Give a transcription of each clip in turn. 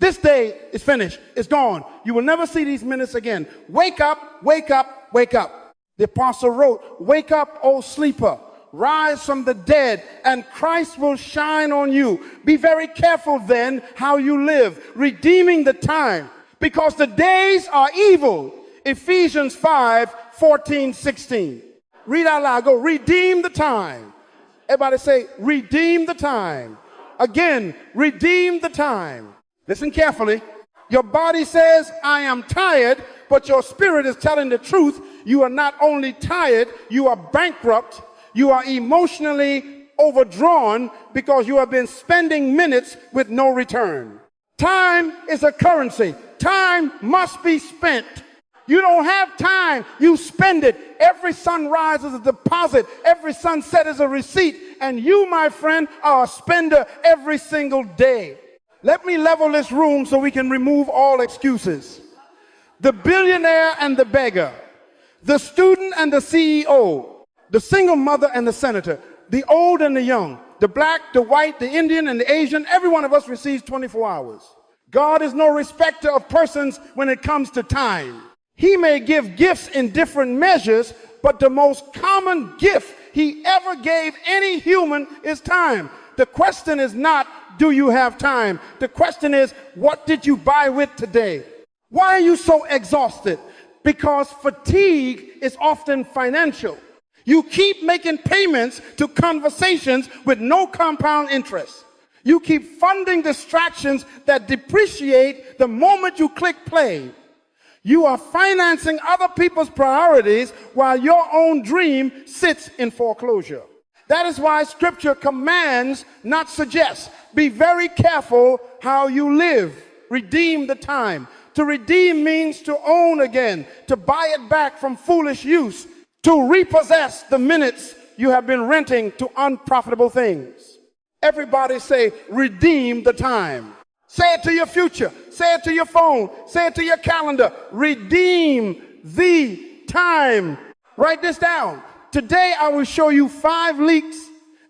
This day is finished. It's gone. You will never see these minutes again. Wake up, wake up, wake up. The apostle wrote, wake up, O sleeper. Rise from the dead, and Christ will shine on you. Be very careful then how you live, redeeming the time, because the days are evil. Ephesians 5:14-16. Read out loud. Go, redeem the time. Everybody say, redeem the time. Again, redeem the time. Listen carefully. Your body says, I am tired, but your spirit is telling the truth. You are not only tired, you are bankrupt. You are emotionally overdrawn because you have been spending minutes with no return. Time is a currency. Time must be spent. You don't have time, you spend it. Every sunrise is a deposit. Every sunset is a receipt. And you, my friend, are a spender every single day. Let me level this room so we can remove all excuses. The billionaire and the beggar, the student and the CEO, the single mother and the senator, the old and the young, the black, the white, the Indian, and the Asian, every one of us receives 24 hours. God is no respecter of persons when it comes to time. He may give gifts in different measures, but the most common gift he ever gave any human is time. The question is not, do you have time? The question is, what did you buy with today? Why are you so exhausted? Because fatigue is often financial. You keep making payments to conversations with no compound interest. You keep funding distractions that depreciate the moment you click play. You are financing other people's priorities while your own dream sits in foreclosure. That is why Scripture commands, not suggests. Be very careful how you live. Redeem the time. To redeem means to own again, to buy it back from foolish use, to repossess the minutes you have been renting to unprofitable things. Everybody say, redeem the time. Say it to your future. Say it to your phone. Say it to your calendar. Redeem the time. Write this down. Today I will show you 5 leaks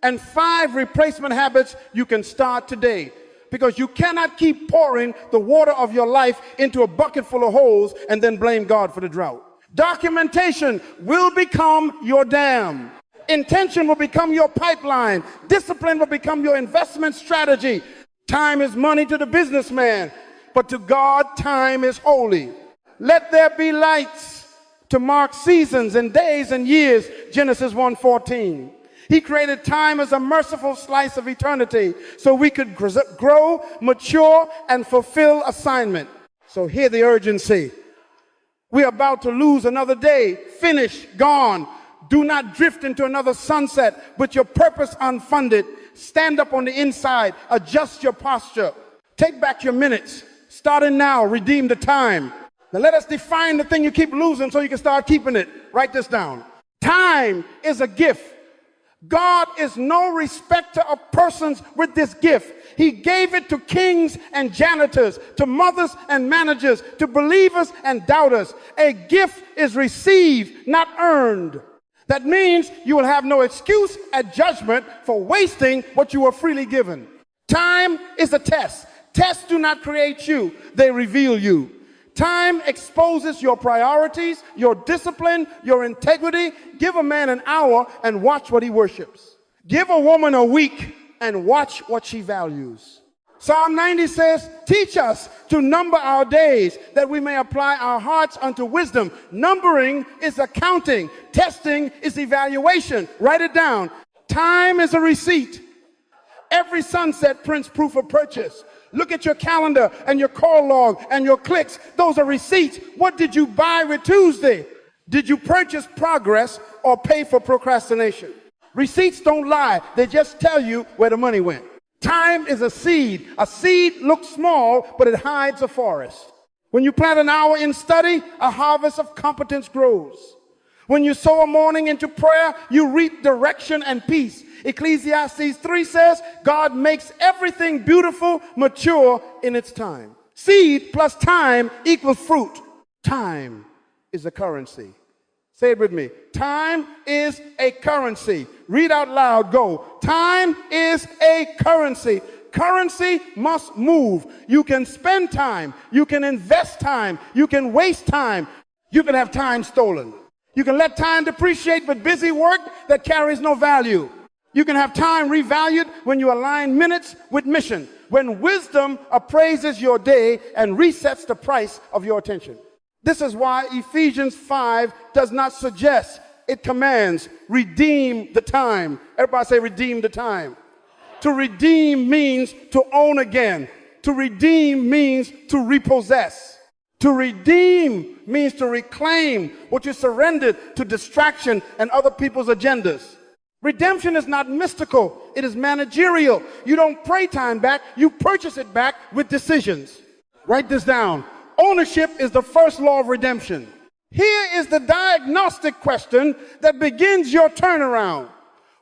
and 5 replacement habits you can start today. Because you cannot keep pouring the water of your life into a bucket full of holes and then blame God for the drought. Documentation will become your dam. Intention will become your pipeline. Discipline will become your investment strategy. Time is money to the businessman, but to God, time is holy. Let there be lights to mark seasons and days and years, Genesis 1:14. He created time as a merciful slice of eternity so we could grow, mature, and fulfill assignment. So hear the urgency. We're about to lose another day. Finish, gone. Do not drift into another sunset with your purpose unfunded. Stand up on the inside. Adjust your posture. Take back your minutes. Starting now, redeem the time. Now let us define the thing you keep losing so you can start keeping it. Write this down. Time is a gift. God is no respecter of persons with this gift. He gave it to kings and janitors, to mothers and managers, to believers and doubters. A gift is received, not earned. That means you will have no excuse at judgment for wasting what you were freely given. Time is a test. Tests do not create you, they reveal you. Time exposes your priorities, your discipline, your integrity. Give a man an hour and watch what he worships. Give a woman a week and watch what she values. Psalm 90 says, teach us to number our days that we may apply our hearts unto wisdom. Numbering is accounting. Testing is evaluation. Write it down. Time is a receipt. Every sunset prints proof of purchase. Look at your calendar and your call log and your clicks. Those are receipts. What did you buy with Tuesday? Did you purchase progress or pay for procrastination? Receipts don't lie. They just tell you where the money went. Time is a seed. A seed looks small, but it hides a forest. When you plant an hour in study, a harvest of competence grows. When you sow a morning into prayer, you reap direction and peace. Ecclesiastes 3 says, God makes everything beautiful, mature in its time. Seed plus time equals fruit. Time is a currency. Say it with me. Time is a currency. Read out loud. Go. Time is a currency. Currency must move. You can spend time. You can invest time. You can waste time. You can have time stolen. You can let time depreciate with busy work that carries no value. You can have time revalued when you align minutes with mission. When wisdom appraises your day and resets the price of your attention. This is why Ephesians 5 does not suggest, it commands, redeem the time. Everybody say redeem the time. To redeem means to own again. To redeem means to repossess. To redeem means to reclaim what you surrendered to distraction and other people's agendas. Redemption is not mystical, it is managerial. You don't pray time back, you purchase it back with decisions. Write this down. Ownership is the first law of redemption. Here is the diagnostic question that begins your turnaround.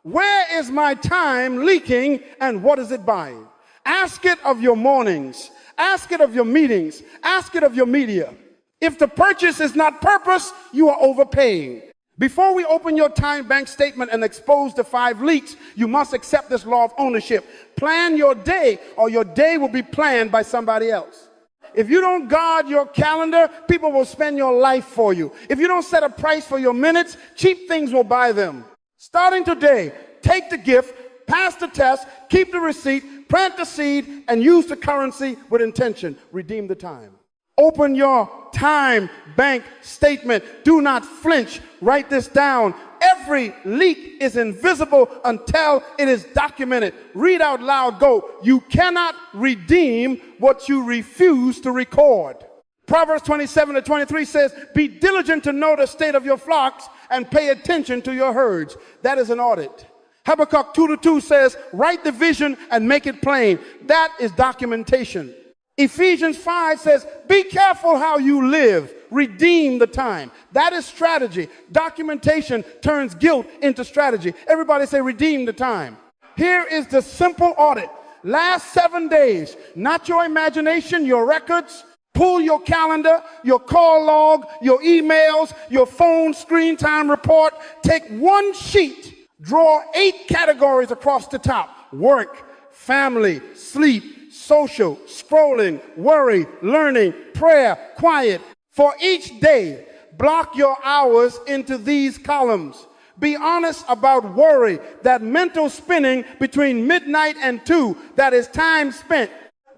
Where is my time leaking and what is it buying? Ask it of your mornings. Ask it of your meetings. Ask it of your media. If the purchase is not purpose, you are overpaying. Before we open your time bank statement and expose the 5 leaks, you must accept this law of ownership. Plan your day, or your day will be planned by somebody else. If you don't guard your calendar, people will spend your life for you. If you don't set a price for your minutes, cheap things will buy them. Starting today, take the gift, pass the test, keep the receipt, plant the seed, and use the currency with intention. Redeem the time. Open your time bank statement. Do not flinch. Write this down. Every leak is invisible until it is documented. Read out loud. Go. You cannot redeem what you refuse to record. Proverbs 27:23 says, be diligent to know the state of your flocks and pay attention to your herds. That is an audit. Habakkuk 2:2 says, write the vision and make it plain. That is documentation. Ephesians 5 says, be careful how you live. Redeem the time. That is strategy. Documentation turns guilt into strategy. Everybody say, redeem the time. Here is the simple audit. Last 7 days, not your imagination, your records. Pull your calendar, your call log, your emails, your phone screen time report. Take one sheet. Draw 8 categories across the top. Work, family, sleep, social, scrolling, worry, learning, prayer, quiet. For each day, block your hours into these columns. Be honest about worry, that mental spinning between midnight and 2, that is time spent.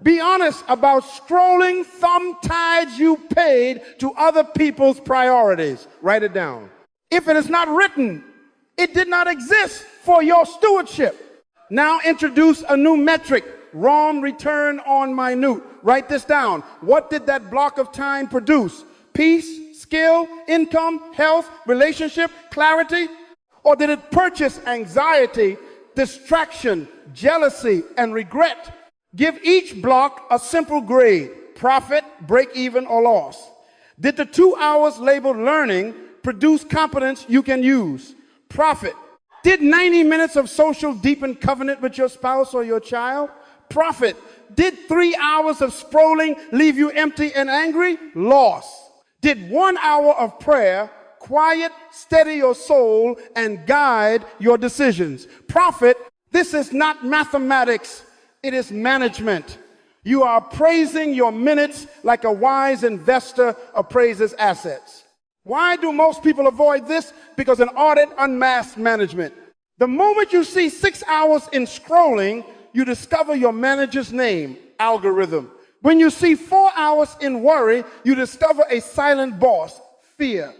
Be honest about scrolling thumb tides you paid to other people's priorities. Write it down. If it is not written, it did not exist for your stewardship. Now introduce a new metric. Wrong return on minute. Write this down. What did that block of time produce? Peace, skill, income, health, relationship, clarity? Or did it purchase anxiety, distraction, jealousy, and regret? Give each block a simple grade: profit, break even, or loss. Did the 2 hours labeled learning produce competence you can use? Profit. Did 90 minutes of social deepen covenant with your spouse or your child? Profit. Did 3 hours of scrolling leave you empty and angry? Loss. Did 1 hour of prayer quiet, steady your soul, and guide your decisions? Profit. This is not mathematics. It is management. You are appraising your minutes like a wise investor appraises assets. Why do most people avoid this? Because an audit unmasks management. The moment you see 6 hours in scrolling, you discover your manager's name, algorithm. When you see 4 hours in worry, you discover a silent boss, fear.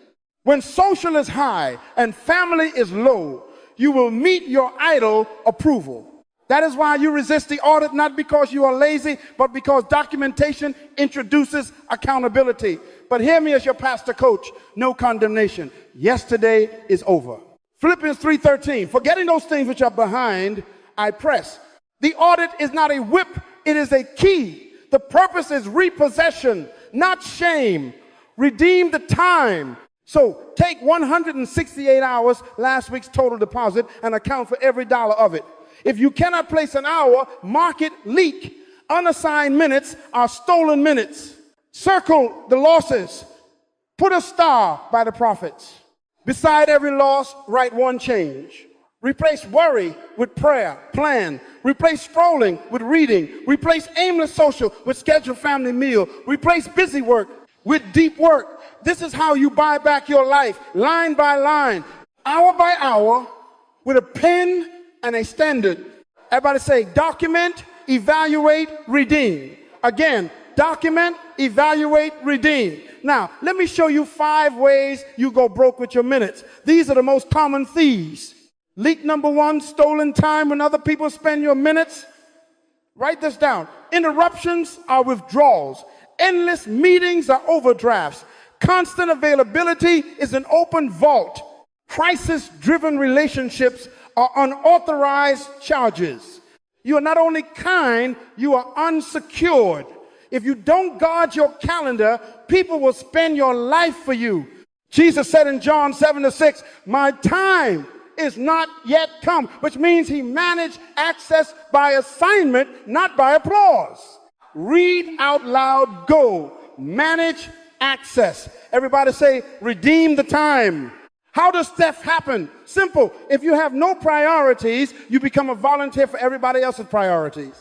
When social is high and family is low, you will meet your idol, approval. That is why you resist the audit, not because you are lazy, but because documentation introduces accountability. But hear me as your pastor coach, no condemnation. Yesterday is over. Philippians 3:13, forgetting those things which are behind, I press. The audit is not a whip, it is a key. The purpose is repossession, not shame. Redeem the time. So take 168 hours, last week's total deposit, and account for every dollar of it. If you cannot place an hour, mark it leak. Unassigned minutes are stolen minutes. Circle the losses. Put a star by the profits. Beside every loss, write one change. Replace worry with prayer, plan. Replace scrolling with reading. Replace aimless social with scheduled family meal. Replace busy work with deep work. This is how you buy back your life, line by line, hour by hour, with a pen and a standard. Everybody say, document, evaluate, redeem. Again, document, evaluate, redeem. Now, let me show you 5 ways you go broke with your minutes. These are the most common thieves. Leak number 1, stolen time when other people spend your minutes. Write this down. Interruptions are withdrawals. Endless meetings are overdrafts. Constant availability is an open vault. Crisis-driven relationships are unauthorized charges. You are not only kind, you are unsecured. If you don't guard your calendar, people will spend your life for you. Jesus said in John 7:6, my time is not yet come, which means he managed access by assignment, not by applause. Read out loud, go. Manage access. Everybody say, redeem the time. How does theft happen? Simple. If you have no priorities, you become a volunteer for everybody else's priorities.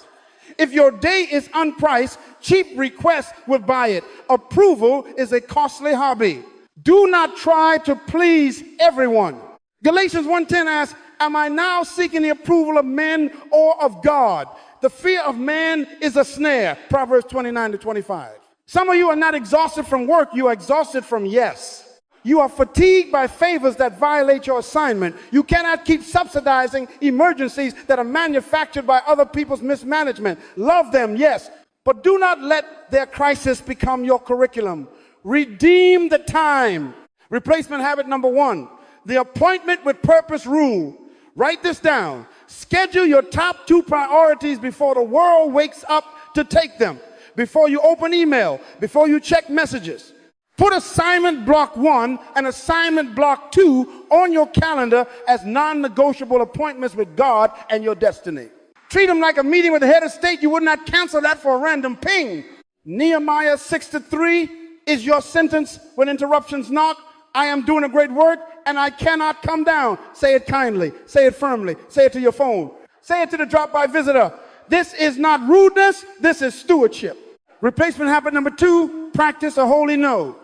If your day is unpriced, cheap requests will buy it. Approval is a costly hobby. Do not try to please everyone. Galatians 1:10 asks, am I now seeking the approval of men or of God? The fear of man is a snare. Proverbs 29-25. Some of you are not exhausted from work. You are exhausted from yes. You are fatigued by favors that violate your assignment. You cannot keep subsidizing emergencies that are manufactured by other people's mismanagement. Love them, yes, but do not let their crisis become your curriculum. Redeem the time. Replacement habit number 1, the appointment with purpose rule. Write this down. Schedule your top 2 priorities before the world wakes up to take them. Before you open email, before you check messages. Put assignment block 1 and assignment block 2 on your calendar as non-negotiable appointments with God and your destiny. Treat them like a meeting with the head of state. You would not cancel that for a random ping. Nehemiah 6:3 is your sentence when interruptions knock. I am doing a great work and I cannot come down. Say it kindly. Say it firmly. Say it to your phone. Say it to the drop-by visitor. This is not rudeness. This is stewardship. Replacement habit number 2, practice a holy no.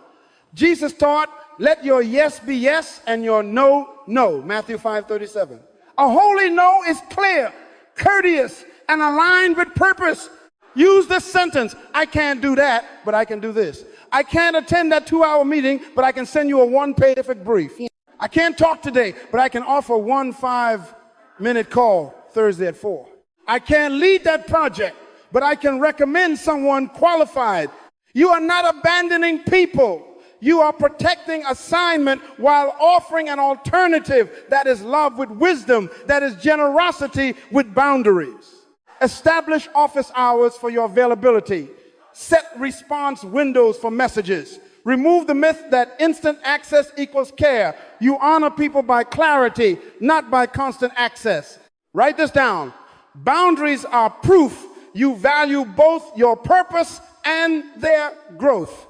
Jesus taught, let your yes be yes and your no, no. Matthew 5:37. A holy no is clear, courteous, and aligned with purpose. Use this sentence. I can't do that, but I can do this. I can't attend that 2-hour meeting, but I can send you a 1-page brief. I can't talk today, but I can offer 1 5-minute call Thursday at 4. I can't lead that project, but I can recommend someone qualified. You are not abandoning people. You are protecting assignment while offering an alternative that is love with wisdom, that is generosity with boundaries. Establish office hours for your availability. Set response windows for messages. Remove the myth that instant access equals care. You honor people by clarity, not by constant access. Write this down. Boundaries are proof you value both your purpose and their growth.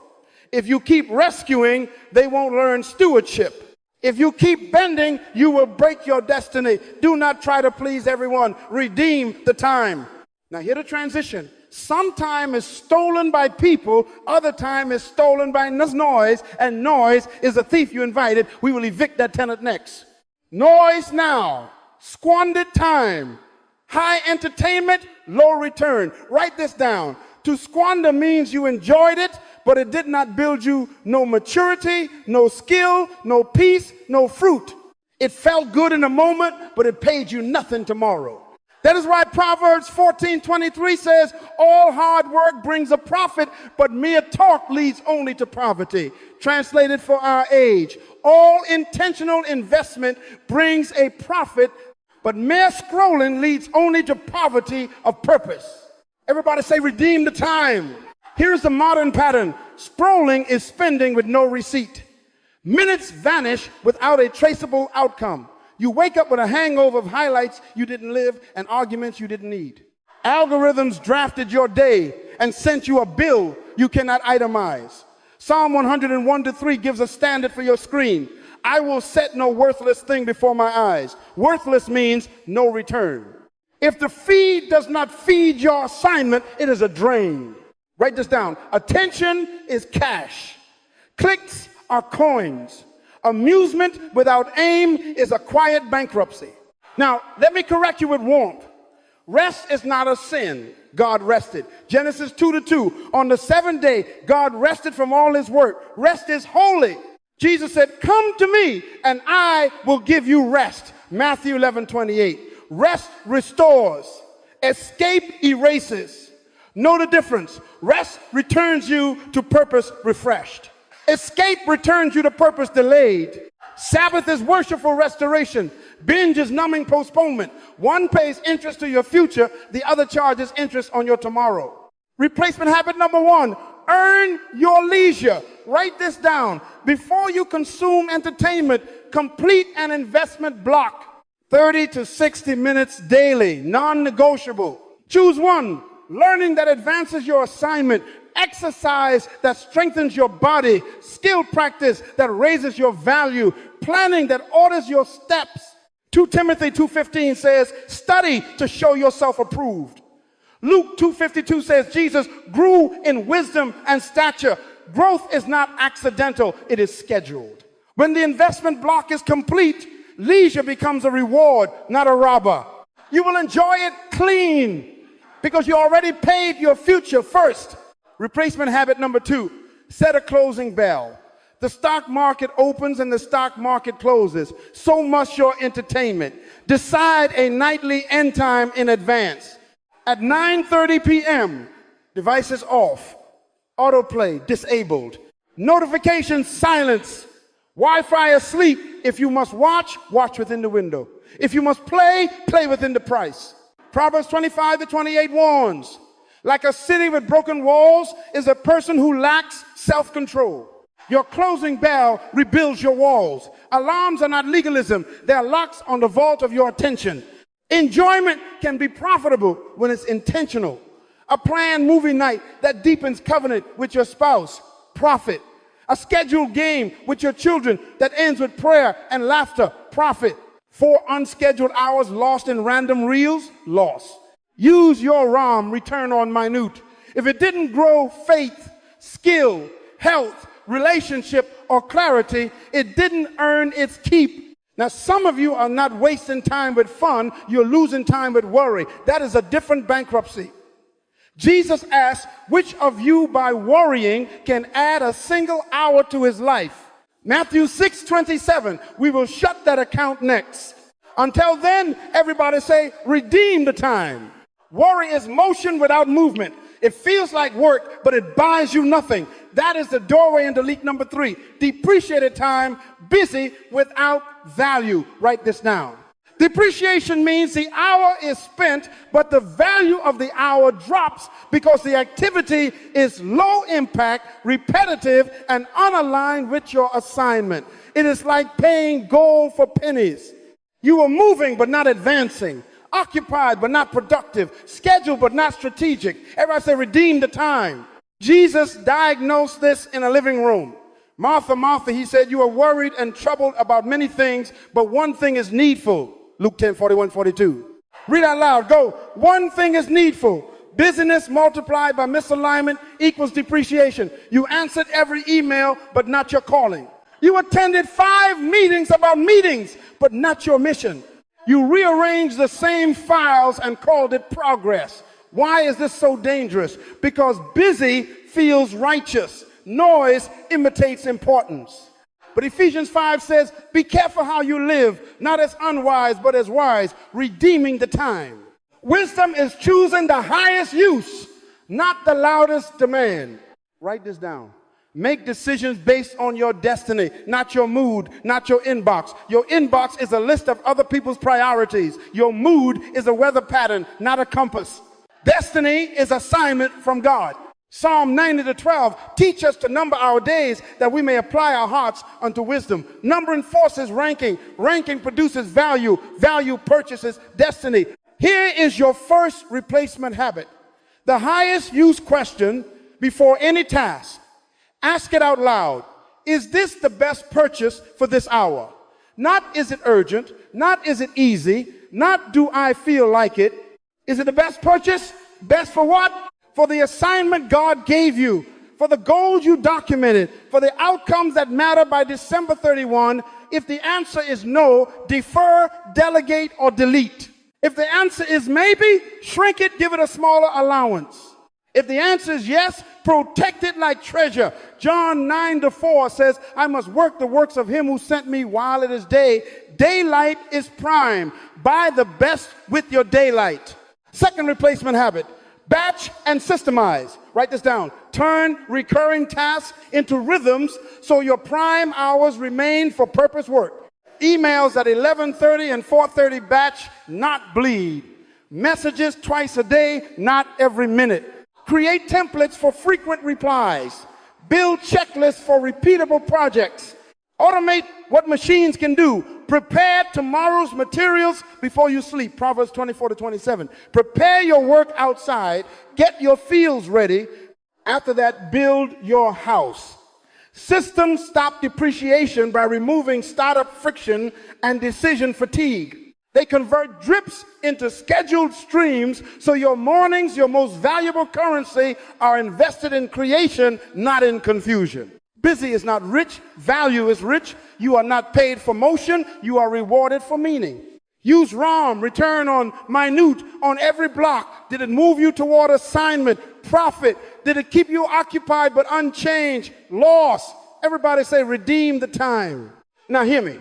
If you keep rescuing, they won't learn stewardship. If you keep bending, you will break your destiny. Do not try to please everyone. Redeem the time. Now, hear the transition. Some time is stolen by people, other time is stolen by noise, and noise is a thief you invited. We will evict that tenant next. Noise now, squandered time, high entertainment, low return. Write this down. To squander means you enjoyed it, but it did not build you no maturity, no skill, no peace, no fruit. It felt good in a moment, but it paid you nothing tomorrow. That is why Proverbs 14:23 says, all hard work brings a profit, but mere talk leads only to poverty. Translated for our age, all intentional investment brings a profit, but mere scrolling leads only to poverty of purpose. Everybody say, redeem the time. Here's the modern pattern. Scrolling is spending with no receipt. Minutes vanish without a traceable outcome. You wake up with a hangover of highlights you didn't live and arguments you didn't need. Algorithms drafted your day and sent you a bill you cannot itemize. Psalm 101:3 gives a standard for your screen. I will set no worthless thing before my eyes. Worthless means no return. If the feed does not feed your assignment, it is a drain. Write this down. Attention is cash. Clicks are coins. Amusement without aim is a quiet bankruptcy. Now, let me correct you with warmth. Rest is not a sin. God rested. Genesis 2:2. On the seventh day, God rested from all his work. Rest is holy. Jesus said, come to me and I will give you rest. Matthew 11:28. Rest restores. Escape erases. Know the difference. Rest returns you to purpose refreshed. Escape returns you to purpose delayed. Sabbath is worshipful restoration. Binge is numbing postponement. One pays interest to your future, the other charges interest on your tomorrow. Replacement habit number 1, earn your leisure. Write this down. Before you consume entertainment, complete an investment block. 30 to 60 minutes daily, non-negotiable. Choose one. Learning that advances your assignment. Exercise that strengthens your body. Skill practice that raises your value. Planning that orders your steps. 2 Timothy 2:15 says, study to show yourself approved. Luke 2:52 says, Jesus grew in wisdom and stature. Growth is not accidental, it is scheduled. When the investment block is complete, leisure becomes a reward, not a robber. You will enjoy it clean because you already paid your future first. Replacement habit number 2, set a closing bell. The stock market opens and the stock market closes. So must your entertainment. Decide a nightly end time in advance. At 9:30 p.m., devices off. Autoplay disabled. Notifications silence. Wi-Fi asleep. If you must watch, watch within the window. If you must play, play within the price. Proverbs 25:28 warns, like a city with broken walls is a person who lacks self-control. Your closing bell rebuilds your walls. Alarms are not legalism. They are locks on the vault of your attention. Enjoyment can be profitable when it's intentional. A planned movie night that deepens covenant with your spouse, profit. A scheduled game with your children that ends with prayer and laughter, profit. 4 unscheduled hours lost in random reels, loss. Use your ROM, return on minute. If it didn't grow faith, skill, health, relationship, or clarity, it didn't earn its keep. Now, some of you are not wasting time with fun, you're losing time with worry. That is a different bankruptcy. Jesus asked, which of you by worrying can add a single hour to his life? Matthew 6:27, we will shut that account next. Until then, everybody say, redeem the time. Worry is motion without movement. It feels like work, but it buys you nothing. That is the doorway into leak number 3. Depreciated time, busy without value. Write this down. Depreciation means the hour is spent, but the value of the hour drops because the activity is low impact, repetitive, and unaligned with your assignment. It is like paying gold for pennies. You are moving but not advancing. Occupied but not productive, scheduled but not strategic. Everybody say, redeem the time. Jesus diagnosed this in a living room. Martha, Martha, he said, you are worried and troubled about many things, but one thing is needful. Luke 10:41-42. Read out loud, go. One thing is needful. Busyness multiplied by misalignment equals depreciation. You answered every email, but not your calling. You attended 5 meetings about meetings, but not your mission. You rearranged the same files and called it progress. Why is this so dangerous? Because busy feels righteous. Noise imitates importance. But Ephesians 5 says, be careful how you live, not as unwise, but as wise, redeeming the time. Wisdom is choosing the highest use, not the loudest demand. Write this down. Make decisions based on your destiny, not your mood, not your inbox. Your inbox is a list of other people's priorities. Your mood is a weather pattern, not a compass. Destiny is assignment from God. Psalm 90:12, teach us to number our days that we may apply our hearts unto wisdom. Numbering forces ranking. Ranking produces value. Value purchases destiny. Here is your first replacement habit. The highest use question before any task. Ask it out loud. is this the best purchase for this hour? Not is it urgent, not is it easy, not do I feel like it. Is it the best purchase? Best for what? For the assignment God gave you, for the goals you documented, for the outcomes that matter by December 31. If the answer is no, defer, delegate, or delete. If the answer is maybe, shrink it, give it a smaller allowance. If the answer is yes, protect it like treasure. John 9:4 says, I must work the works of him who sent me while it is day. Daylight is prime. Buy the best with your daylight. Second replacement habit, batch and systemize. Write this down. Turn recurring tasks into rhythms so your prime hours remain for purpose work. Emails at 11:30 and 4:30 batch, not bleed. Messages twice a day, not every minute. Create templates for frequent replies. Build checklists for repeatable projects. Automate what machines can do. Prepare tomorrow's materials before you sleep. Proverbs 24-27. Prepare your work outside. Get your fields ready. After that, build your house. Systems stop depreciation by removing startup friction and decision fatigue. They convert drips into scheduled streams, so your mornings, your most valuable currency, are invested in creation, not in confusion. Busy is not rich, value is rich. You are not paid for motion, you are rewarded for meaning. Use ROM, return on minute, on every block. Did it move you toward assignment, profit? Did it keep you occupied but unchanged? Loss. Everybody say, redeem the time. Now hear me.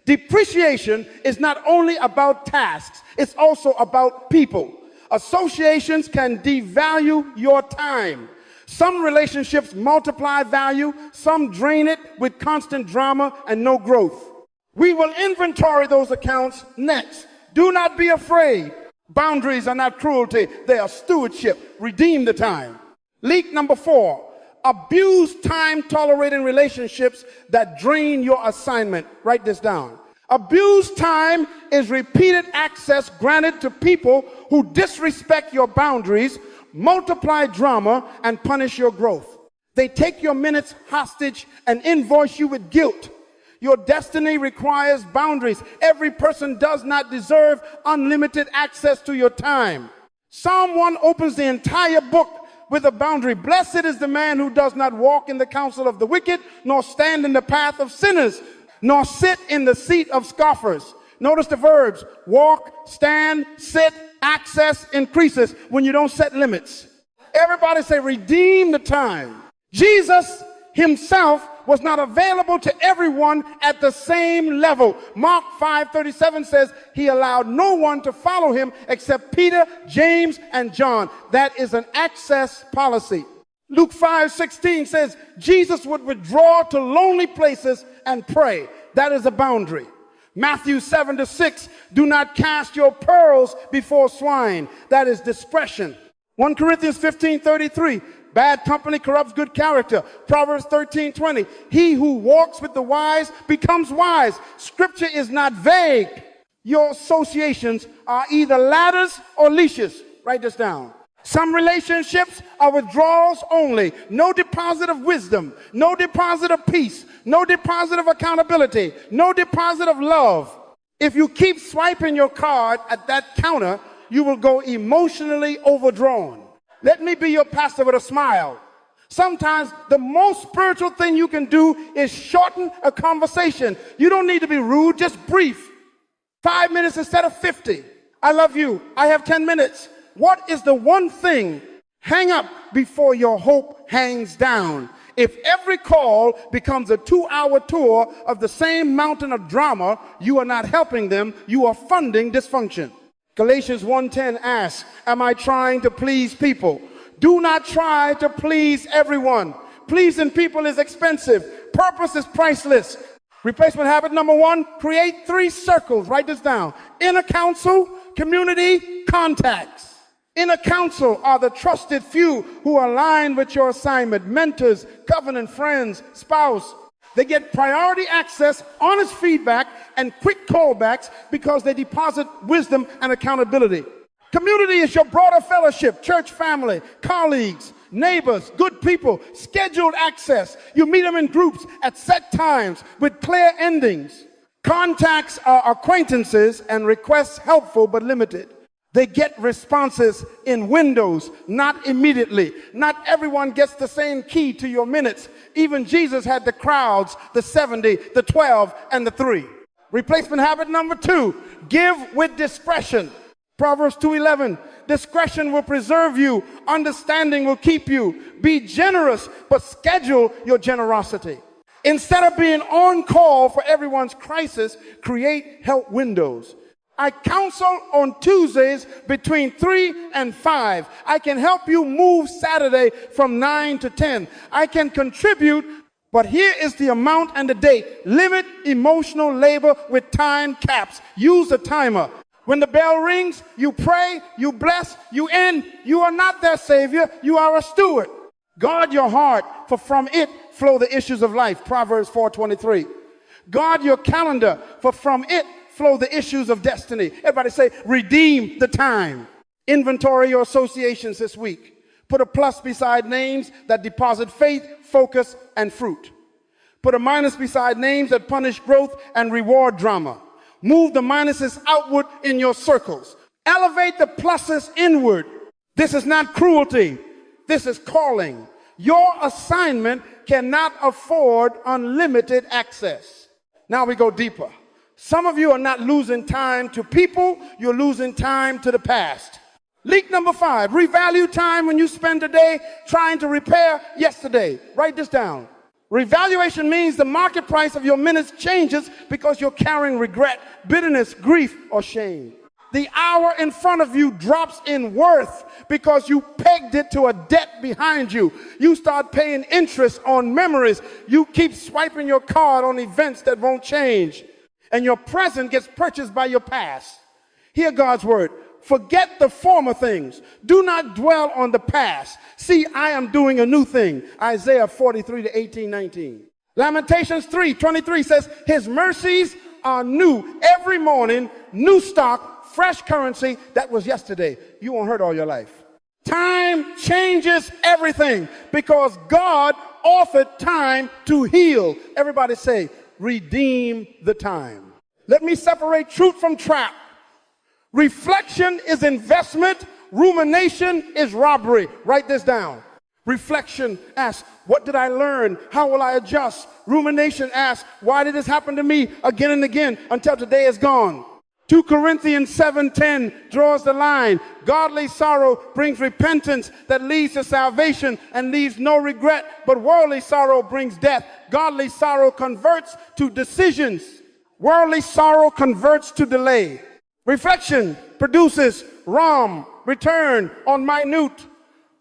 Depreciation is not only about tasks, it's also about people. Associations can devalue your time. Some relationships multiply value, some drain it with constant drama and no growth. We will inventory those accounts next. Do not be afraid. Boundaries are not cruelty, they are stewardship. Redeem the time. Leak number 4, abuse time-tolerating relationships that drain your assignment. Write this down. Abuse time is repeated access granted to people who disrespect your boundaries, multiply drama, and punish your growth. They take your minutes hostage and invoice you with guilt. Your destiny requires boundaries. Every person does not deserve unlimited access to your time. Psalm 1 opens the entire book with a boundary. Blessed is the man who does not walk in the counsel of the wicked, nor stand in the path of sinners, nor sit in the seat of scoffers. Notice the verbs: walk, stand, sit. Access increases when you don't set limits. Everybody say, redeem the time. Jesus himself was not available to everyone at the same level. Mark 5:37 says he allowed no one to follow him except Peter, James, and John. That is an access policy. Luke 5:16 says Jesus would withdraw to lonely places and pray. That is a boundary. Matthew 7-6, do not cast your pearls before swine. That is discretion. 1 Corinthians 15:33, bad company corrupts good character. Proverbs 13:20, he who walks with the wise becomes wise. Scripture is not vague. Your associations are either ladders or leashes. Write this down. Some relationships are withdrawals only. No deposit of wisdom, no deposit of peace, no deposit of accountability, no deposit of love. If you keep swiping your card at that counter, you will go emotionally overdrawn. Let me be your pastor with a smile. Sometimes the most spiritual thing you can do is shorten a conversation. You don't need to be rude, just brief. 5 minutes instead of 50. I love you. I have 10 minutes. What is the one thing? Hang up before your hope hangs down. If every call becomes a 2-hour tour of the same mountain of drama, you are not helping them, you are funding dysfunction. Galatians 1:10 asks, am I trying to please people? Do not try to please everyone. Pleasing people is expensive. Purpose is priceless. Replacement habit number 1, create 3 circles. Write this down. Inner counsel, community, contacts. Inner counsel are the trusted few who align with your assignment: mentors, covenant friends, spouse. They get priority access, honest feedback, and quick callbacks because they deposit wisdom and accountability. Community is your broader fellowship, church family, colleagues, neighbors, good people, scheduled access. You meet them in groups at set times with clear endings. Contacts are acquaintances and requests helpful but limited. They get responses in windows, not immediately. Not everyone gets the same key to your minutes. Even Jesus had the crowds, the 70, the 12, and the 3. Replacement habit number 2, give with discretion. Proverbs 2:11, discretion will preserve you, understanding will keep you. Be generous, but schedule your generosity. Instead of being on call for everyone's crisis, create help windows. I counsel on Tuesdays between 3 and 5. I can help you move Saturday from 9 to 10. I can contribute, but here is the amount and the date. Limit emotional labor with time caps. Use a timer. When the bell rings, you pray, you bless, you end. You are not their savior, you are a steward. Guard your heart, for from it flow the issues of life. Proverbs 4:23. Guard your calendar, for from it flow the issues of destiny. Everybody say, redeem the time. Inventory your associations this week. Put a plus beside names that deposit faith, focus, and fruit. Put a minus beside names that punish growth and reward drama. Move the minuses outward in your circles. Elevate the pluses inward. This is not cruelty. This is calling. Your assignment cannot afford unlimited access. Now we go deeper. Some of you are not losing time to people, you're losing time to the past. Leak number 5, revalue time when you spend a day trying to repair yesterday. Write this down. Revaluation means the market price of your minutes changes because you're carrying regret, bitterness, grief, or shame. The hour in front of you drops in worth because you pegged it to a debt behind you. You start paying interest on memories. You keep swiping your card on events that won't change. And your present gets purchased by your past. Hear God's word. Forget the former things. Do not dwell on the past. See, I am doing a new thing. Isaiah 43:18-19. Lamentations 3:23 says, his mercies are new every morning, new stock, fresh currency that was yesterday. You won't hurt all your life. Time changes everything because God offered time to heal. Everybody say, redeem the time. Let me separate truth from trap. Reflection is investment. Rumination is robbery. Write this down. Reflection asks, what did I learn? How will I adjust? Rumination asks, why did this happen to me again and again until today is gone? 2 Corinthians 7:10 draws the line. Godly sorrow brings repentance that leads to salvation and leaves no regret, but worldly sorrow brings death. Godly sorrow converts to decisions. Worldly sorrow converts to delay. Reflection produces ROM, return on minute.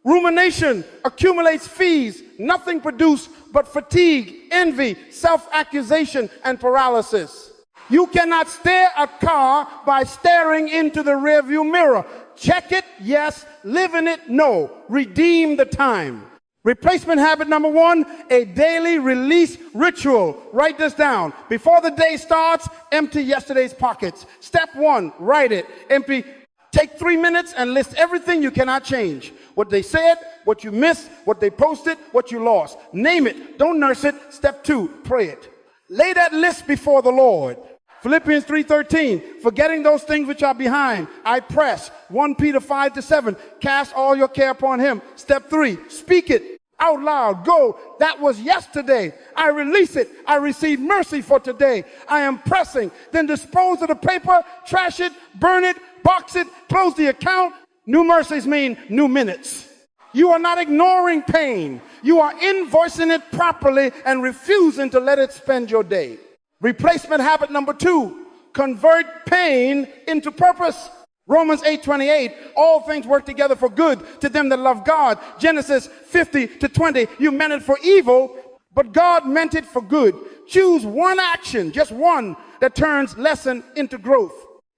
Rumination accumulates fees, nothing produced but fatigue, envy, self-accusation, and paralysis. You cannot steer a car by staring into the rearview mirror. Check it, yes. Live in it, no. Redeem the time. Replacement habit number 1, a daily release ritual. Write this down. Before the day starts, empty yesterday's pockets. Step 1, write it. Empty. Take 3 minutes and list everything you cannot change. What they said, what you missed, what they posted, what you lost. Name it. Don't nurse it. Step 2, pray it. Lay that list before the Lord. Philippians 3:13, forgetting those things which are behind, I press. 1 Peter 5-7, cast all your care upon him. Step 3, speak it out loud. Go, that was yesterday. I release it. I receive mercy for today. I am pressing. Then dispose of the paper, trash it, burn it, box it, close the account. New mercies mean new minutes. You are not ignoring pain. You are invoicing it properly and refusing to let it spend your day. Replacement habit number 2, convert pain into purpose. Romans 8:28, all things work together for good to them that love God. Genesis 50:20, you meant it for evil, but God meant it for good. Choose one action, just one, that turns lesson into growth.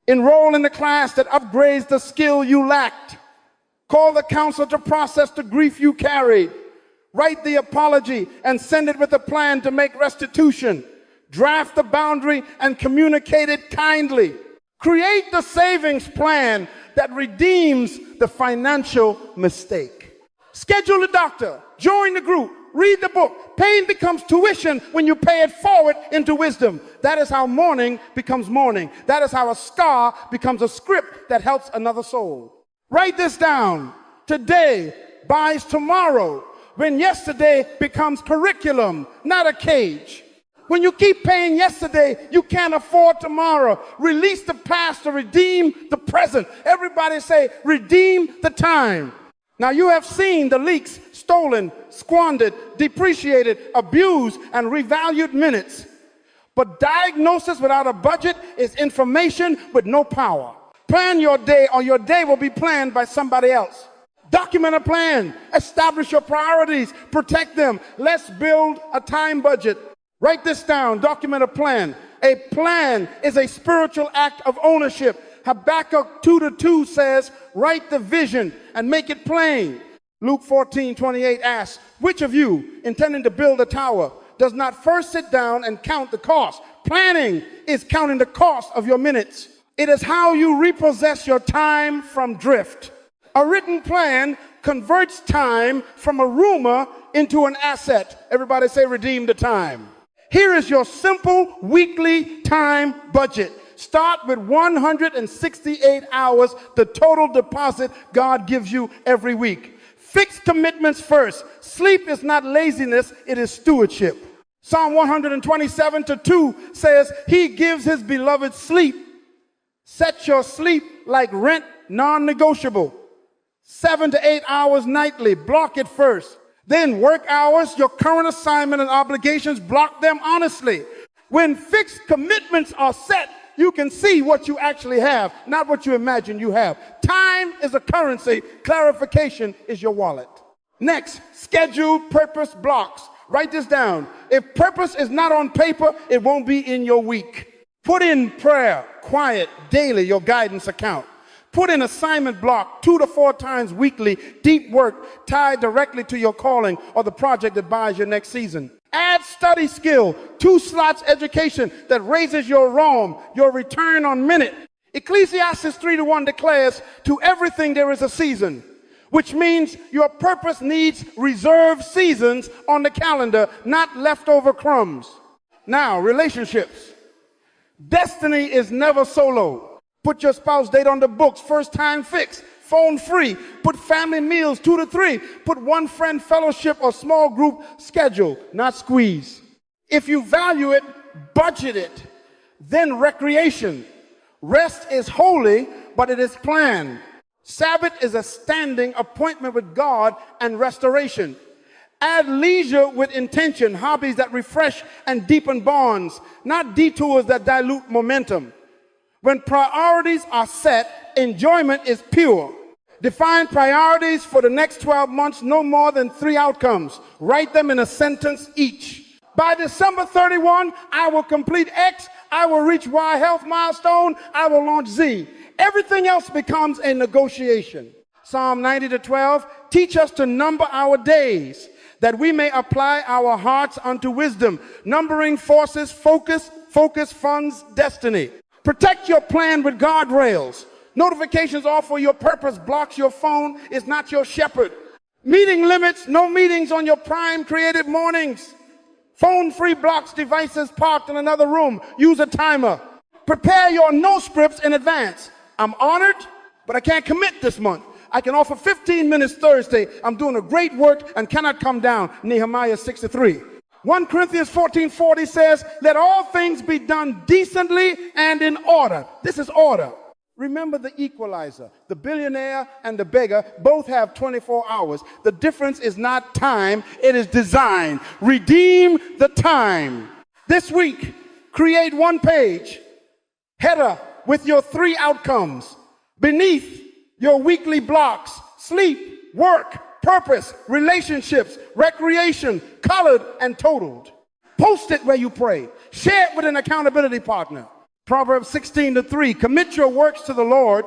Enroll in the class that upgrades the skill you lacked. Call the counselor to process the grief you carried. Write the apology and send it with a plan to make restitution. Draft the boundary and communicate it kindly. Create the savings plan that redeems the financial mistake. Schedule a doctor, join the group, read the book. Pain becomes tuition when you pay it forward into wisdom. That is how mourning becomes mourning. That is how a scar becomes a script that helps another soul. Write this down. Today buys tomorrow, when yesterday becomes curriculum, not a cage. When you keep paying yesterday, you can't afford tomorrow. Release the past to redeem the present. Everybody say, redeem the time. Now you have seen the leaks, stolen, squandered, depreciated, abused, and revalued minutes. But diagnosis without a budget is information with no power. Plan your day, or your day will be planned by somebody else. Document a plan. Establish your priorities. Protect them. Let's build a time budget. Write this down. Document a plan. A plan is a spiritual act of ownership. Habakkuk 2:2 says, write the vision and make it plain. Luke 14:28 asks, which of you, intending to build a tower, does not first sit down and count the cost? Planning is counting the cost of your minutes. It is how you repossess your time from drift. A written plan converts time from a rumor into an asset. Everybody say, redeem the time. Here is your simple weekly time budget. Start with 168 hours, the total deposit God gives you every week. Fix commitments first. Sleep is not laziness, it is stewardship. Psalm 127:2 says, he gives his beloved sleep. Set your sleep like rent, non-negotiable. 7 to 8 hours nightly. Block it first. Then work hours, your current assignment and obligations, block them honestly. When fixed commitments are set, you can see what you actually have, not what you imagine you have. Time is a currency. Clarification is your wallet. Next, scheduled purpose blocks. Write this down. If purpose is not on paper, it won't be in your week. Put in prayer, quiet, daily, your guidance account. Put in assignment block 2 to 4 times weekly, deep work tied directly to your calling or the project that buys your next season. Add study skill, 2 slots education that raises your ROM, your return on minute. Ecclesiastes 3:1 declares, to everything there is a season, which means your purpose needs reserved seasons on the calendar, not leftover crumbs. Now, relationships. Destiny is never solo. Put your spouse date on the books, first time fix, phone free. Put family meals 2 to 3. Put one friend fellowship or small group schedule, not squeeze. If you value it, budget it. Then recreation. Rest is holy, but it is planned. Sabbath is a standing appointment with God and restoration. Add leisure with intention, hobbies that refresh and deepen bonds, not detours that dilute momentum. When priorities are set, enjoyment is pure. Define priorities for the next 12 months, no more than 3 outcomes. Write them in a sentence each. By December 31, I will complete X, I will reach Y health milestone, I will launch Z. Everything else becomes a negotiation. Psalm 90:12, teach us to number our days, that we may apply our hearts unto wisdom. Numbering forces, focus funds destiny. Protect your plan with guardrails. Notifications off for your purpose. Blocks your phone is not your shepherd. Meeting limits, no meetings on your prime creative mornings. Phone free blocks devices parked in another room. Use a timer. Prepare your no scripts in advance. I'm honored, but I can't commit this month. I can offer 15 minutes Thursday. I'm doing a great work and cannot come down. Nehemiah 6:3. 1 Corinthians 14:40 says, let all things be done decently and in order. This is order. Remember the equalizer. The billionaire and the beggar both have 24 hours. The difference is not time, it is design. Redeem the time. This week, create 1 page, header with your 3 outcomes. Beneath your weekly blocks, sleep, work, purpose, relationships, recreation, colored and totaled. Post it where you pray. Share it with an accountability partner. Proverbs 16:3, commit your works to the Lord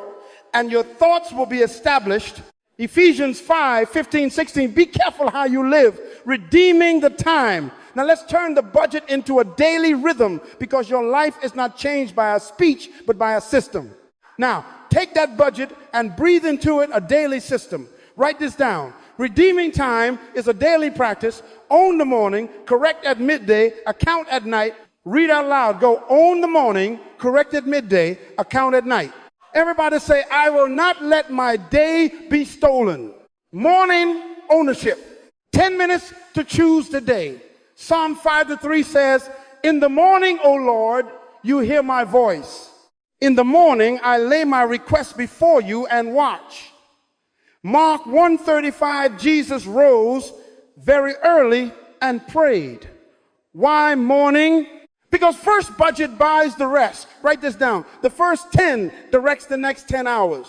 and your thoughts will be established. Ephesians 5:15-16, be careful how you live, redeeming the time. Now let's turn the budget into a daily rhythm, because your life is not changed by a speech, but by a system. Now, take that budget and breathe into it a daily system. Write this down. Redeeming time is a daily practice. Own the morning, correct at midday, account at night. Read out loud. Go, own the morning, correct at midday, account at night. Everybody say, I will not let my day be stolen. Morning ownership. 10 minutes to choose the day. Psalm 5:3 says, in the morning, O Lord, you hear my voice. In the morning, I lay my request before you and watch. Mark 1:35, Jesus rose very early and prayed. Why morning? Because first budget buys the rest. Write this down. The first 10 directs the next 10 hours.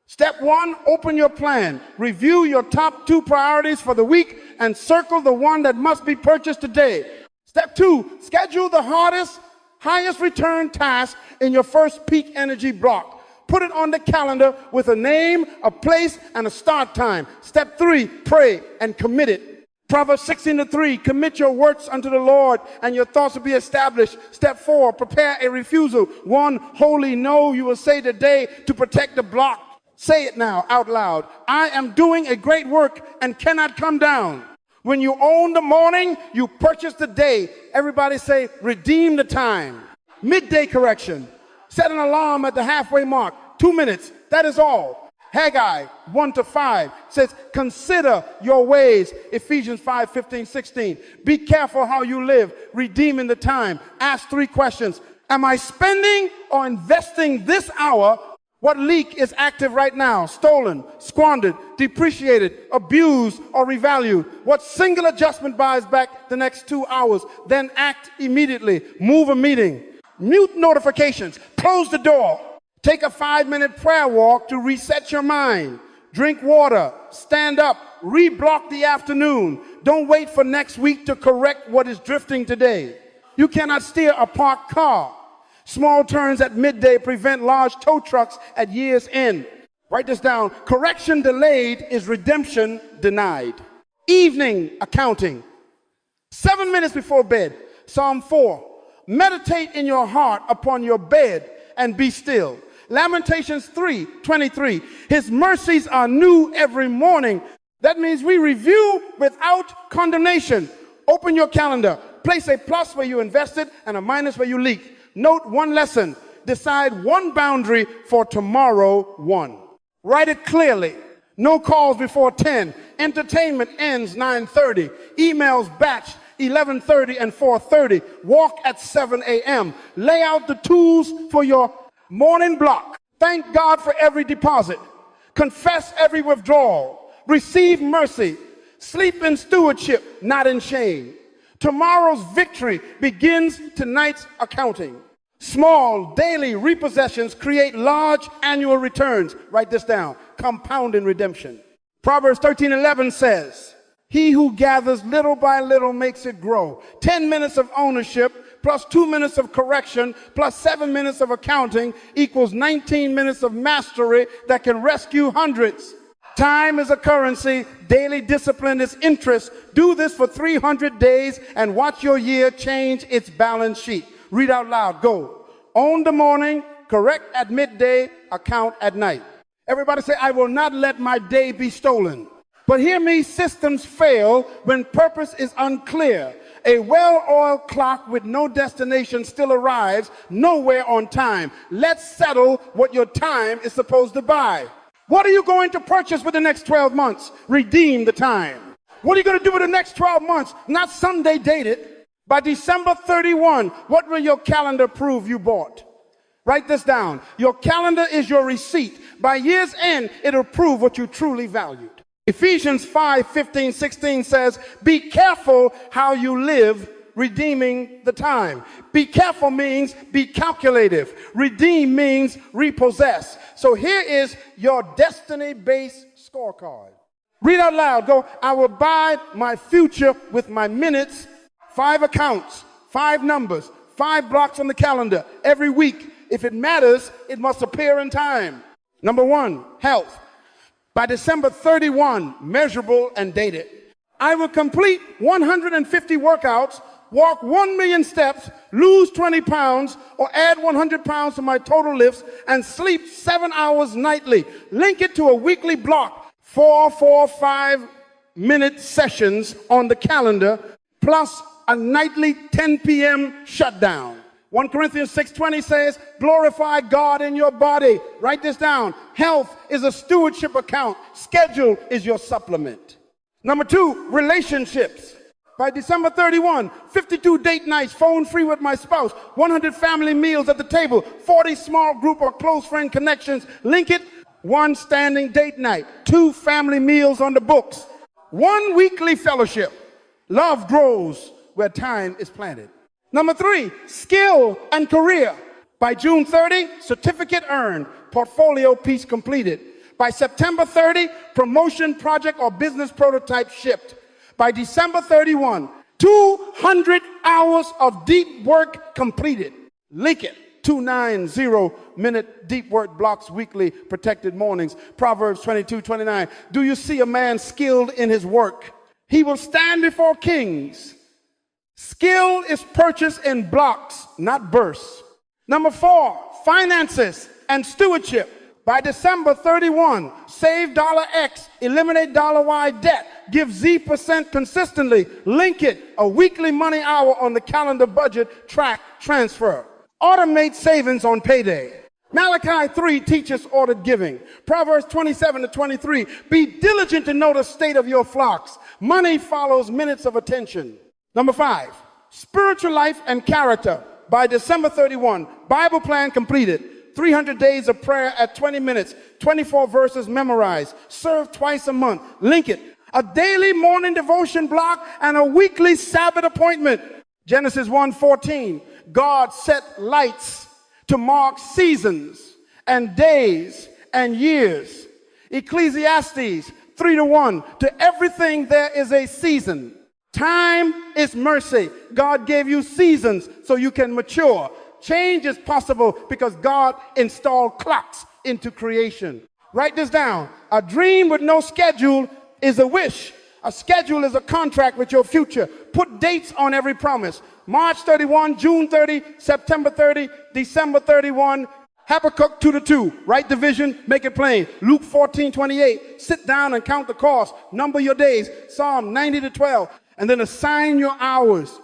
Step 1, open your plan. Review your top 2 priorities for the week and circle the one that must be purchased today. Step 2, schedule the hardest, highest return task in your first peak energy block. Put it on the calendar with a name, a place, and a start time. Step 3, pray and commit it. Proverbs 16:3, commit your works unto the Lord and your thoughts will be established. Step 4, prepare a refusal. One holy no you will say today to protect the block. Say it now out loud. I am doing a great work and cannot come down. When you own the morning, you purchase the day. Everybody say, redeem the time. Midday correction. Set an alarm at the halfway mark. 2 minutes. That is all. Haggai 1-5 says, consider your ways. Ephesians 5:15-16. Be careful how you live, redeeming the time. Ask 3 questions. Am I spending or investing this hour? What leak is active right now? Stolen, squandered, depreciated, abused, or revalued? What single adjustment buys back the next 2 hours? Then act immediately. Move a meeting. Mute notifications. Close the door. Take a 5-minute prayer walk to reset your mind. Drink water. Stand up. Reblock the afternoon. Don't wait for next week to correct what is drifting today. You cannot steer a parked car. Small turns at midday prevent large tow trucks at year's end. Write this down. Correction delayed is redemption denied. Evening accounting. 7 minutes before bed. Psalm 4. Meditate in your heart upon your bed and be still. Lamentations 3:23. His mercies are new every morning. That means we review without condemnation. Open your calendar. Place a plus where you invested and a minus where you leaked. Note 1 lesson. Decide 1 boundary for tomorrow 1. Write it clearly. No calls before 10. Entertainment ends 9:30. Emails batched 11:30 and 4:30. Walk at 7 a.m. Lay out the tools for your morning block. Thank God for every deposit. Confess every withdrawal. Receive mercy. Sleep in stewardship, not in shame. Tomorrow's victory begins tonight's accounting. Small daily repossessions create large annual returns. Write this down. Compounding redemption. Proverbs 13:11 says, he who gathers little by little makes it grow. 10 minutes of ownership plus 2 minutes of correction plus 7 minutes of accounting equals 19 minutes of mastery that can rescue hundreds. Time is a currency. Daily discipline is interest. Do this for 300 days and watch your year change its balance sheet. Read out loud. Go. Own the morning, correct at midday, account at night. Everybody say, I will not let my day be stolen. But hear me, systems fail when purpose is unclear. A well-oiled clock with no destination still arrives nowhere on time. Let's settle what your time is supposed to buy. What are you going to purchase with the next 12 months? Redeem the time. What are you going to do with the next 12 months? Not Sunday dated. By December 31, what will your calendar prove you bought? Write this down. Your calendar is your receipt. By year's end, it'll prove what you truly valued. Ephesians 5:15-16 says, be careful how you live, redeeming the time. Be careful means be calculative. Redeem means repossess. So here is your destiny-based scorecard. Read out loud. Go, I will buy my future with my minutes. 5 accounts, 5 numbers, 5 blocks on the calendar every week. If it matters, it must appear in time. Number 1, health. By December 31, measurable and dated. I will complete 150 workouts walk 1 million steps, lose 20 pounds, or add 100 pounds to my total lifts, and sleep 7 hours nightly. Link it to a weekly block, 5-minute sessions on the calendar, plus a nightly 10 p.m. shutdown. 1 Corinthians 6:20 says, glorify God in your body. Write this down. Health is a stewardship account. Schedule is your supplement. Number 2, relationships. By December 31, 52 date nights, phone free with my spouse, 100 family meals at the table, 40 small group or close friend connections. Link it. 1 standing date night, 2 family meals on the books, 1 weekly fellowship. Love grows where time is planted. Number 3, skill and career. By June 30, certificate earned, portfolio piece completed. By September 30, promotion project or business prototype shipped. By December 31, 200 hours of deep work completed. Link it. 290-minute deep work blocks weekly, protected mornings. Proverbs 22:29. Do you see a man skilled in his work? He will stand before kings. Skill is purchased in blocks, not bursts. Number 4, finances and stewardship. By December 31, save $X, eliminate $Y debt, give Z% consistently. Link it. A weekly money hour on the calendar, budget, track, transfer. Automate savings on payday. Malachi 3 teaches ordered giving. Proverbs 27:23. Be diligent to know the state of your flocks. Money follows minutes of attention. Number 5, spiritual life and character. By December 31, Bible plan completed. 300 days of prayer at 20 minutes, 24 verses memorized. Serve twice a month. Link it. A daily morning devotion block and a weekly Sabbath appointment. Genesis 1:14. God set lights to mark seasons and days and years. Ecclesiastes 3:1. To everything there is a season. Time is mercy. God gave you seasons so you can mature. Change is possible because God installed clocks into creation. Write this down. A dream with no schedule is a wish. A schedule is a contract with your future. Put dates on every promise. March 31, June 30, September 30, December 31, Habakkuk 2:2. Write the vision, make it plain. Luke 14:28. Sit down and count the cost. Number your days. Psalm 90:12. And then assign your hours.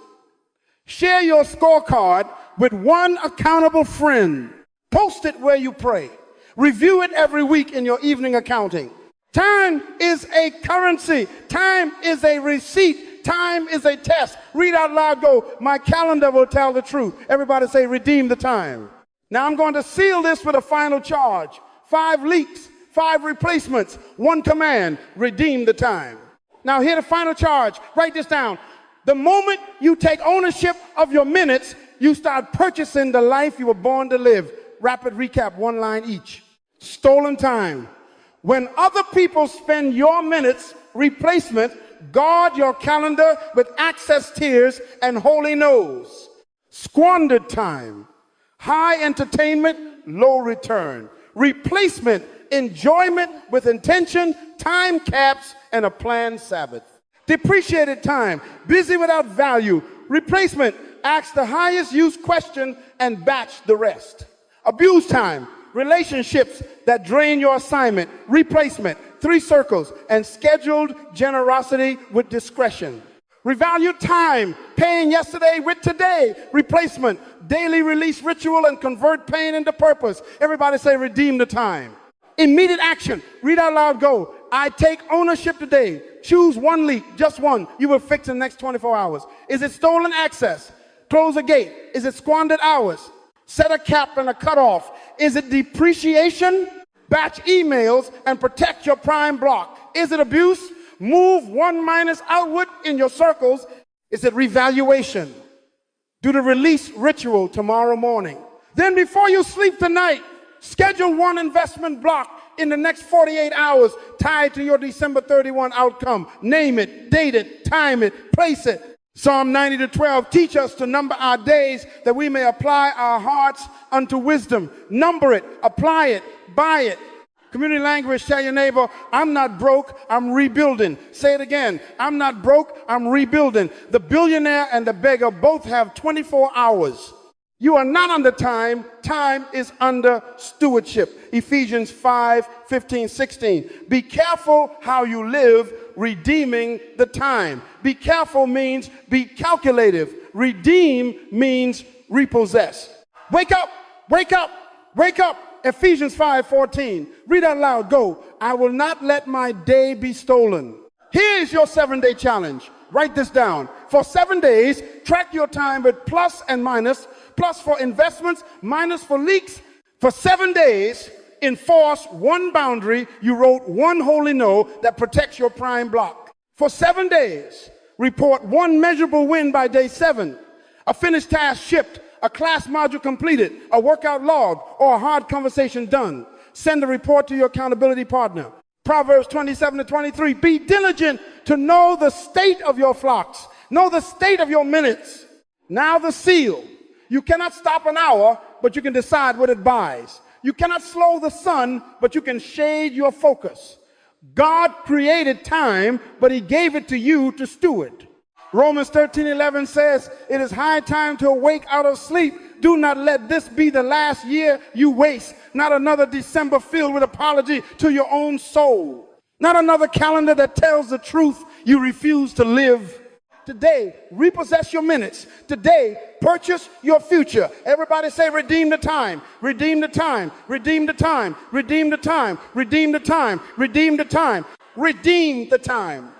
Share your scorecard with 1 accountable friend. Post it where you pray. Review it every week in your evening accounting. Time is a currency. Time is a receipt. Time is a test. Read out loud, go, my calendar will tell the truth. Everybody say, redeem the time. Now I'm going to seal this with a final charge. 5 leaks, 5 replacements, 1 command, redeem the time. Now here the final charge. Write this down. The moment you take ownership of your minutes, you start purchasing the life you were born to live. Rapid recap, 1 line each. Stolen time. When other people spend your minutes, replacement, guard your calendar with access tiers and holy no's. Squandered time. High entertainment, low return. Replacement, enjoyment with intention, time caps, and a planned Sabbath. Depreciated time, busy without value. Replacement, ask the highest use question and batch the rest. Abuse time, relationships that drain your assignment. Replacement, 3 circles, and scheduled generosity with discretion. Revalue time, paying yesterday with today. Replacement, daily release ritual and convert pain into purpose. Everybody say, redeem the time. Immediate action, read out loud, go. I take ownership today. Choose 1 leak, just 1. You will fix in the next 24 hours. Is it stolen access? Close a gate. Is it squandered hours? Set a cap and a cutoff. Is it depreciation? Batch emails and protect your prime block. Is it abuse? Move 1 minus outward in your circles. Is it revaluation? Do the release ritual tomorrow morning. Then before you sleep tonight, schedule 1 investment block in the next 48 hours tied to your December 31 outcome. Name it, date it, time it, place it. Psalm 90:12, teach us to number our days that we may apply our hearts unto wisdom. Number it, apply it, buy it. Community language, tell your neighbor, I'm not broke, I'm rebuilding. Say it again, I'm not broke, I'm rebuilding. The billionaire and the beggar both have 24 hours. You are not under time, time is under stewardship. Ephesians 5:15-16. Be careful how you live, redeeming the time. Be careful means be calculative. Redeem means repossess. Wake up, wake up, wake up. Ephesians 5:14. Read out loud. Go. I will not let my day be stolen. Here's your 7-day challenge. Write this down. For 7 days, track your time with plus and minus. Plus for investments, minus for leaks. For 7 days, enforce one boundary. You wrote one holy no that protects your prime block. For 7 days, report one measurable win by day 7. A finished task shipped. A class module completed, a workout log, or a hard conversation done. Send a report to your accountability partner. Proverbs 27-23, be diligent to know the state of your flocks. Know the state of your minutes. Now the seal. You cannot stop an hour, but you can decide what it buys. You cannot slow the sun, but you can shade your focus. God created time, but he gave it to you to steward. Romans 13:11 says, it is high time to awake out of sleep. Do not let this be the last year you waste. Not another December filled with apology to your own soul. Not another calendar that tells the truth you refuse to live. Today, repossess your minutes. Today, purchase your future. Everybody say, redeem the time. Redeem the time. Redeem the time. Redeem the time. Redeem the time. Redeem the time. Redeem the time.